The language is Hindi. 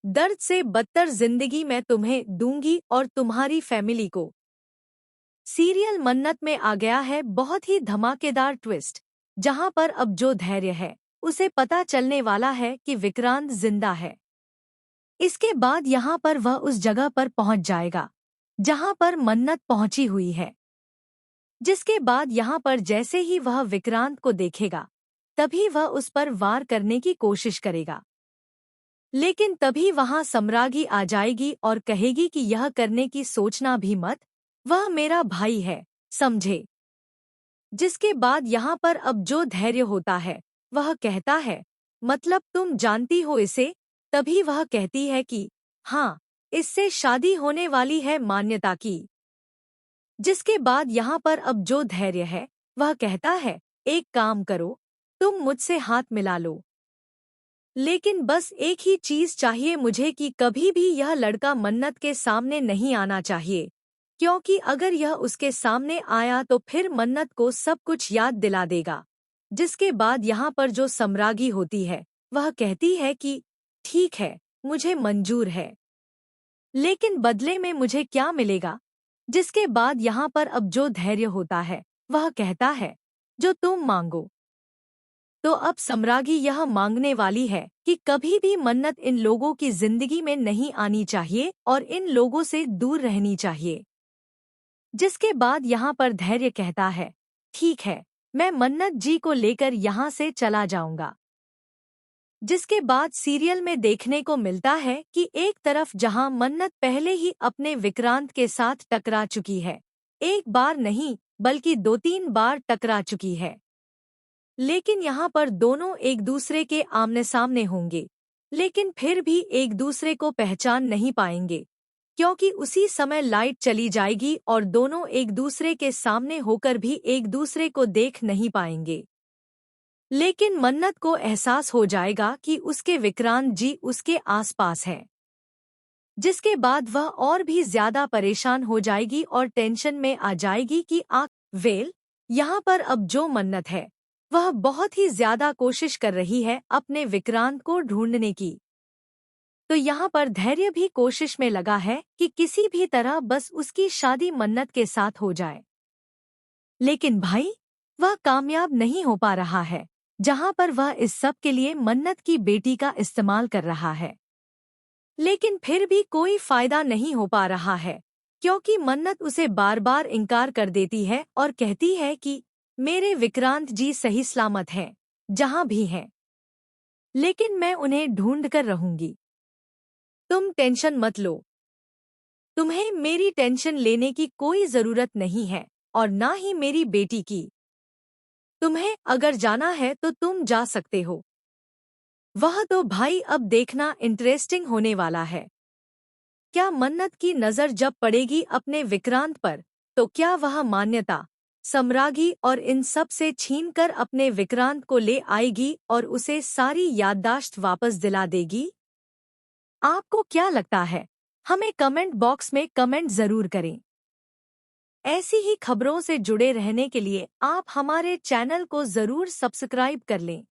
दर्द से बदतर जिंदगी मैं तुम्हें दूंगी और तुम्हारी फैमिली को। सीरियल मन्नत में आ गया है बहुत ही धमाकेदार ट्विस्ट, जहां पर अब जो धैर्य है उसे पता चलने वाला है कि विक्रांत जिंदा है। इसके बाद यहां पर वह उस जगह पर पहुंच जाएगा जहां पर मन्नत पहुंची हुई है। जिसके बाद यहां पर जैसे ही वह विक्रांत को देखेगा तभी वह उस पर वार करने की कोशिश करेगा। लेकिन तभी वहां सम्रागी आ जाएगी और कहेगी कि यह करने की सोचना भी मत, वह मेरा भाई है, समझे। जिसके बाद यहाँ पर अब जो धैर्य होता है वह कहता है, मतलब तुम जानती हो इसे। तभी वह कहती है कि हाँ, इससे शादी होने वाली है मान्यता की। जिसके बाद यहाँ पर अब जो धैर्य है वह कहता है, एक काम करो, तुम मुझसे हाथ मिला लो। लेकिन बस एक ही चीज चाहिए मुझे कि कभी भी यह लड़का मन्नत के सामने नहीं आना चाहिए, क्योंकि अगर यह उसके सामने आया तो फिर मन्नत को सब कुछ याद दिला देगा। जिसके बाद यहाँ पर जो सम्रागी होती है वह कहती है कि ठीक है, मुझे मंजूर है, लेकिन बदले में मुझे क्या मिलेगा। जिसके बाद यहाँ पर अब जो धैर्य होता है वह कहता है, जो तुम मांगो। तो अब सम्रागी यह मांगने वाली है कि कभी भी मन्नत इन लोगों की जिंदगी में नहीं आनी चाहिए और इन लोगों से दूर रहनी चाहिए। जिसके बाद यहाँ पर धैर्य कहता है, ठीक है, मैं मन्नत जी को लेकर यहाँ से चला जाऊंगा। जिसके बाद सीरियल में देखने को मिलता है कि एक तरफ जहाँ मन्नत पहले ही अपने विक्रांत के साथ टकरा चुकी है, एक बार नहीं बल्कि 2-3 बार टकरा चुकी है, लेकिन यहाँ पर दोनों एक दूसरे के आमने सामने होंगे, लेकिन फिर भी एक दूसरे को पहचान नहीं पाएंगे, क्योंकि उसी समय लाइट चली जाएगी और दोनों एक दूसरे के सामने होकर भी एक दूसरे को देख नहीं पाएंगे। लेकिन मन्नत को एहसास हो जाएगा कि उसके विक्रांत जी उसके आसपास है। जिसके बाद वह और भी ज्यादा परेशान हो जाएगी और टेंशन में आ जाएगी कि यहाँ पर अब जो मन्नत है वह बहुत ही ज्यादा कोशिश कर रही है अपने विक्रांत को ढूंढने की। तो यहाँ पर धैर्य भी कोशिश में लगा है कि किसी भी तरह बस उसकी शादी मन्नत के साथ हो जाए। लेकिन भाई, वह कामयाब नहीं हो पा रहा है, जहाँ पर वह इस सब के लिए मन्नत की बेटी का इस्तेमाल कर रहा है। लेकिन फिर भी कोई फायदा नहीं हो पा रहा है, क्योंकि मन्नत उसे बार बार इनकार कर देती है और कहती है कि मेरे विक्रांत जी सही सलामत हैं, जहाँ भी हैं, लेकिन मैं उन्हें ढूंढ कर रहूंगी। तुम टेंशन मत लो, तुम्हें मेरी टेंशन लेने की कोई जरूरत नहीं है और ना ही मेरी बेटी की। तुम्हें अगर जाना है तो तुम जा सकते हो। वह तो भाई अब देखना इंटरेस्टिंग होने वाला है। क्या मन्नत की नज़र जब पड़ेगी अपने विक्रांत पर, तो क्या वह मान्यता, सम्रागी और इन सब से छीनकर अपने विक्रांत को ले आएगी और उसे सारी याददाश्त वापस दिला देगी? आपको क्या लगता है? हमें कमेंट बॉक्स में कमेंट जरूर करें। ऐसी ही खबरों से जुड़े रहने के लिए आप हमारे चैनल को जरूर सब्सक्राइब कर लें।